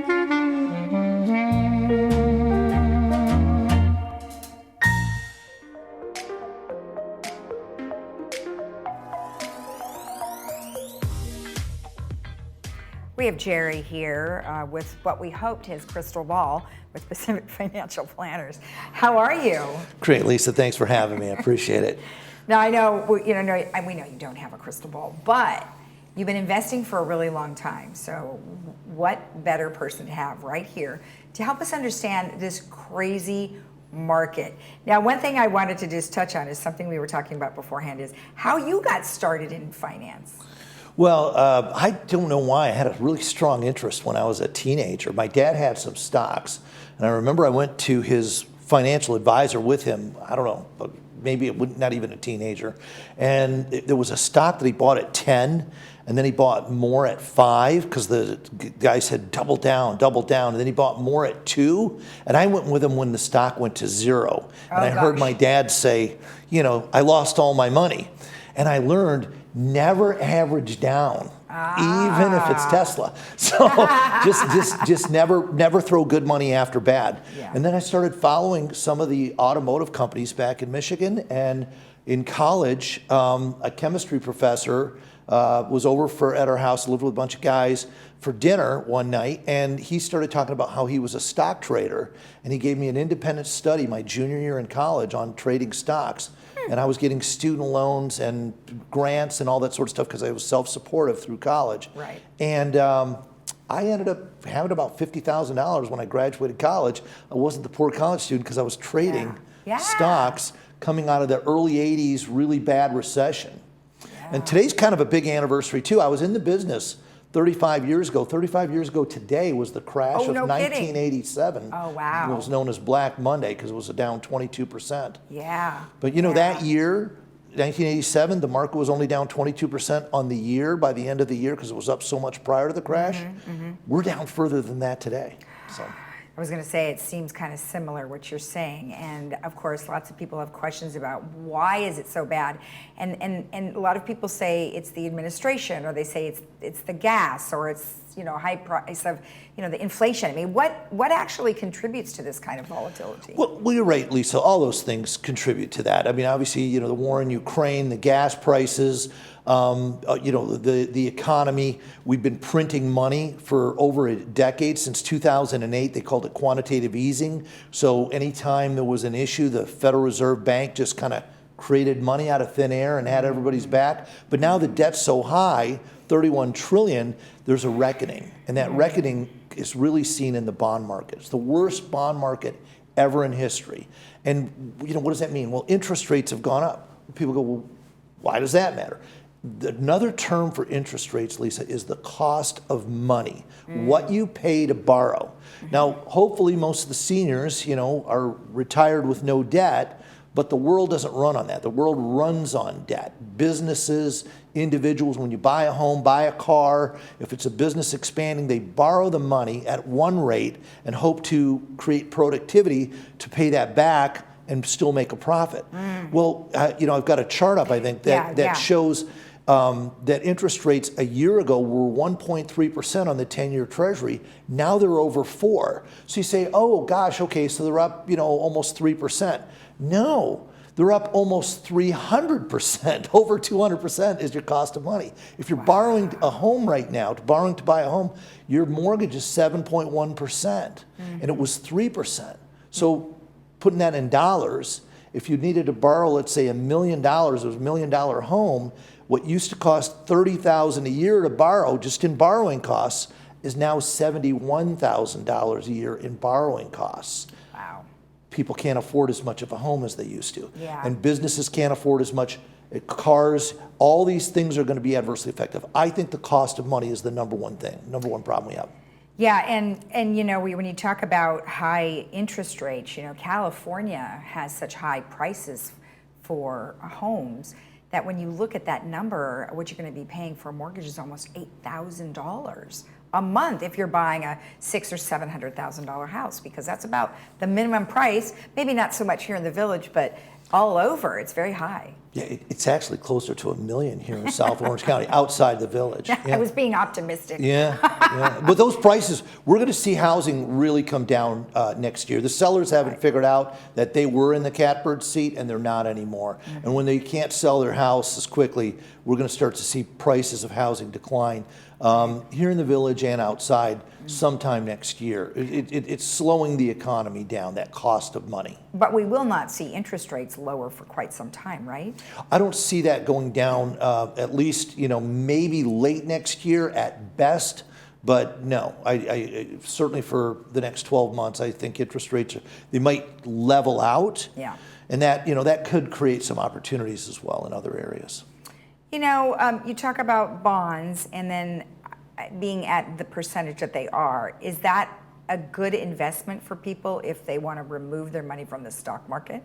We have Jerry here with what we hoped his crystal ball with Pacific Financial Planners. How are you? Great, Lisa. Thanks for having me. I appreciate it. Now I know we know you don't have a crystal ball, but you've been investing for a really long time. So, what better person to have right here to help us understand this crazy market? Now, one thing I wanted to just touch on is something we were talking about beforehand: is how you got started in finance. Well, I don't know why. I had a really strong interest when I was a teenager. My dad had some stocks, and I remember I went to his financial advisor with him, I don't know, but maybe not even a teenager, and there was a stock that he bought at 10, and then he bought more at 5 because the guy said double down, and then he bought more at 2, and I went with him when the stock went to 0. And I heard my dad say, I lost all my money. And I learned never average down, even if it's Tesla. So just never throw good money after bad. Yeah. And then I started following some of the automotive companies back in Michigan. And in college, a chemistry professor was over at our house, lived with a bunch of guys for dinner one night, and he started talking about how he was a stock trader, and he gave me an independent study my junior year in college on trading stocks. And I was getting student loans and grants and all that sort of stuff because I was self-supportive through college. Right. And I ended up having about $50,000 when I graduated college. I wasn't the poor college student because I was trading stocks coming out of the early 80s, really bad recession. Yeah. And today's kind of a big anniversary too. I was in the business 35 years ago. 35 years ago today was the crash of 1987. Kidding. Oh, wow. It was known as Black Monday because it was down 22%. Yeah. But that year, 1987, the market was only down 22% on the year by the end of the year because it was up so much prior to the crash. We're down further than that today. So. I was going to say, it seems kind of similar what you're saying, and of course lots of people have questions about why is it so bad, and a lot of people say it's the administration, or they say it's the gas, or it's high price of the inflation. I mean, what actually contributes to this kind of volatility? Well, you're right, Lisa. All those things contribute to that. I mean, obviously, the war in Ukraine, the gas prices, the economy. We've been printing money for over a decade, since 2008. They called it quantitative easing. So anytime there was an issue, the Federal Reserve Bank just kind of created money out of thin air and had everybody's back. But now the debt's so high, 31 trillion, there's a reckoning. And that reckoning is really seen in the bond market. It's the worst bond market ever in history. And what does that mean? Well, interest rates have gone up. People go, well, why does that matter? Another term for interest rates, Lisa, is the cost of money, what you pay to borrow. Now, hopefully most of the seniors, are retired with no debt, but the world doesn't run on that. The world runs on debt. Businesses, individuals, when you buy a home, buy a car, if it's a business expanding, they borrow the money at one rate and hope to create productivity to pay that back and still make a profit. Well, I've got a chart up, I think, that shows that interest rates a year ago were 1.3% on the 10-year Treasury. Now they're over 4%. So you say, oh gosh, okay, so they're up, almost 3%. No, they're up almost 300%. Over 200% is your cost of money. If you're borrowing a home right now, borrowing to buy a home, your mortgage is 7.1%, and it was 3%. So putting that in dollars, if you needed to borrow, let's say $1 million, it was $1 million home, what used to cost $30,000 a year to borrow, just in borrowing costs, is now $71,000 a year in borrowing costs. Wow. People can't afford as much of a home as they used to. Yeah. And businesses can't afford as much. Cars, all these things are going to be adversely effective. I think the cost of money is the number one problem we have. Yeah, and when you talk about high interest rates, California has such high prices for homes that when you look at that number, what you're going to be paying for a mortgage is almost $8,000 a month if you're buying a $600,000 or $700,000 house, because that's about the minimum price. Maybe not so much here in the village, but all over, it's very high. Yeah, it's actually closer to 1 million here in South Orange County, outside the village. I Yeah. was being optimistic. Yeah, yeah. But those prices, we're going to see housing really come down next year. The sellers haven't figured out that they were in the catbird seat and they're not anymore. And when they can't sell their house as quickly, we're going to start to see prices of housing decline here in the village and outside sometime next year. It's slowing the economy down, that cost of money. But we will not see interest rates lower for quite some time, right? I don't see that going down at least, maybe late next year at best. But no, I certainly for the next 12 months, I think interest rates, they might level out. Yeah. And that, that could create some opportunities as well in other areas. You talk about bonds and then being at the percentage that they are. Is that a good investment for people if they want to remove their money from the stock market?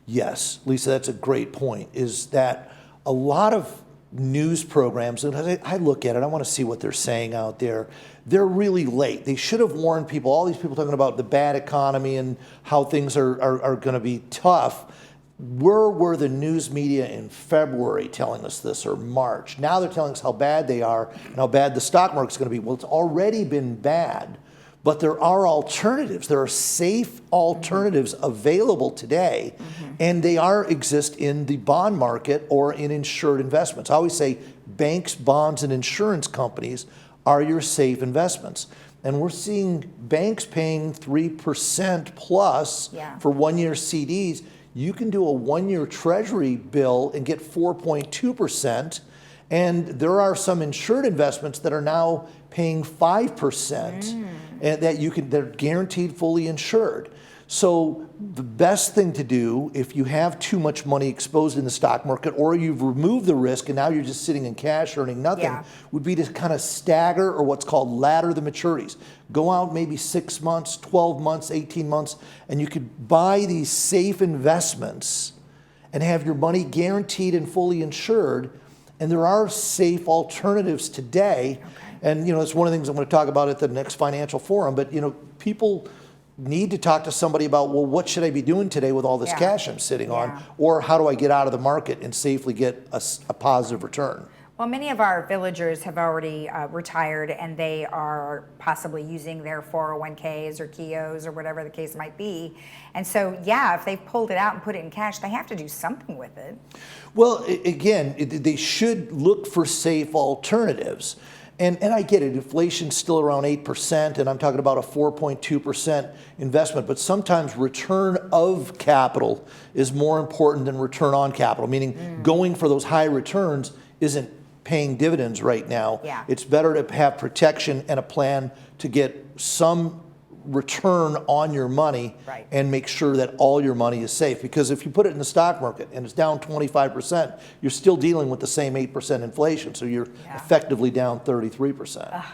Yes, Lisa, that's a great point, is that a lot of news programs, and I look at it, I want to see what they're saying out there. They're really late. They should have warned people, all these people talking about the bad economy and how things are going to be tough. Where were the news media in February telling us this, or March? Now they're telling us how bad they are and how bad the stock market's going to be. Well, it's already been bad, but there are alternatives. There are safe alternatives available today, and they exist in the bond market or in insured investments. I always say banks, bonds, and insurance companies are your safe investments. And we're seeing banks paying 3% plus for 1-year CDs. You can do a 1-year treasury bill and get 4.2%. And there are some insured investments that are now paying 5%, and they're guaranteed fully insured. So the best thing to do if you have too much money exposed in the stock market, or you've removed the risk and now you're just sitting in cash earning nothing, would be to kind of stagger, or what's called ladder the maturities. Go out maybe 6 months, 12 months, 18 months, and you could buy these safe investments and have your money guaranteed and fully insured. And there are safe alternatives today. And it's one of the things I'm going to talk about at the next financial forum. But people need to talk to somebody about, well, what should I be doing today with all this cash I'm sitting on? Or how do I get out of the market and safely get a positive return? Well, many of our villagers have already retired, and they are possibly using their 401ks or KIOs or whatever the case might be. And so, if they've pulled it out and put it in cash, they have to do something with it. Well, again, they should look for safe alternatives. And I get it, inflation's still around 8%, and I'm talking about a 4.2% investment, but sometimes return of capital is more important than return on capital, meaning going for those high returns isn't paying dividends right now. It's better to have protection and a plan to get some return on your money and make sure that all your money is safe. Because if you put it in the stock market and it's down 25%, you're still dealing with the same 8% inflation. So you're effectively down 33%.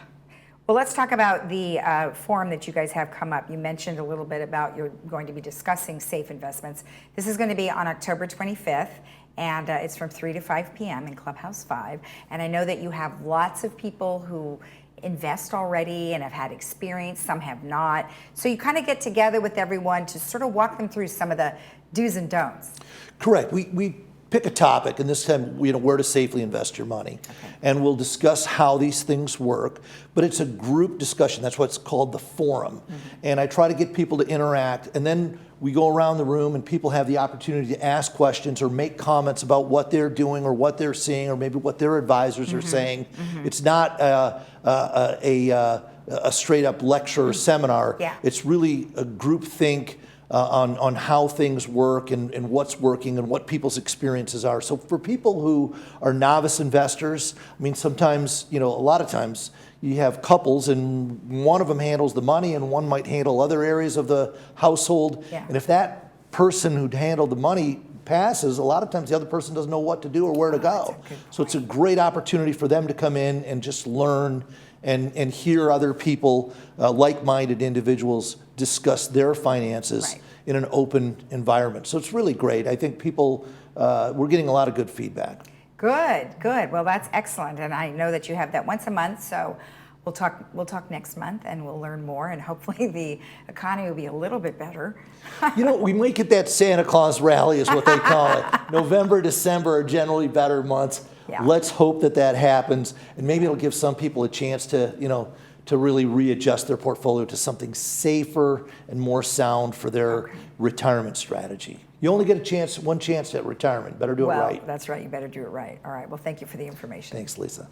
Well, let's talk about the forum that you guys have come up. You mentioned a little bit about you're going to be discussing safe investments. This is going to be on October 25th. And it's from 3 to 5 p.m. in Clubhouse 5. And I know that you have lots of people who invest already and have had experience, some have not. So you kind of get together with everyone to sort of walk them through some of the do's and don'ts. Correct. We pick a topic, and this time, where to safely invest your money. And we'll discuss how these things work. But it's a group discussion. That's what's called the forum. And I try to get people to interact, and then we go around the room and people have the opportunity to ask questions or make comments about what they're doing or what they're seeing or maybe what their advisors are saying. It's not a straight up lecture or seminar. It's really a group think on how things work and what's working and what people's experiences are. So for people who are novice investors, I mean, sometimes, a lot of times you have couples and one of them handles the money and one might handle other areas of the household. And if that person who handled the money passes, a lot of times the other person doesn't know what to do or where to go. So it's a great opportunity for them to come in and just learn and hear other people, like-minded individuals, discuss their finances in an open environment. So it's really great. I think people, we're getting a lot of good feedback. Good. Well, that's excellent. And I know that you have that once a month. So we'll talk next month, and we'll learn more, and hopefully the economy will be a little bit better. You know, we might get that Santa Claus rally is what they call it. November, December are generally better months. Yeah. Let's hope that that happens, and maybe it'll give some people a chance to, you know, to really readjust their portfolio to something safer and more sound for their retirement strategy. You only get one chance at retirement. Better do it right. Well, that's right. You better do it right. All right. Well, thank you for the information. Thanks, Lisa.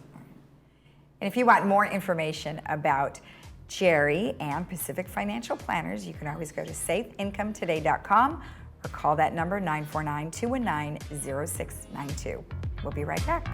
And if you want more information about Jerry and Pacific Financial Planners, you can always go to safeincometoday.com or call that number 949-219-0692. We'll be right back.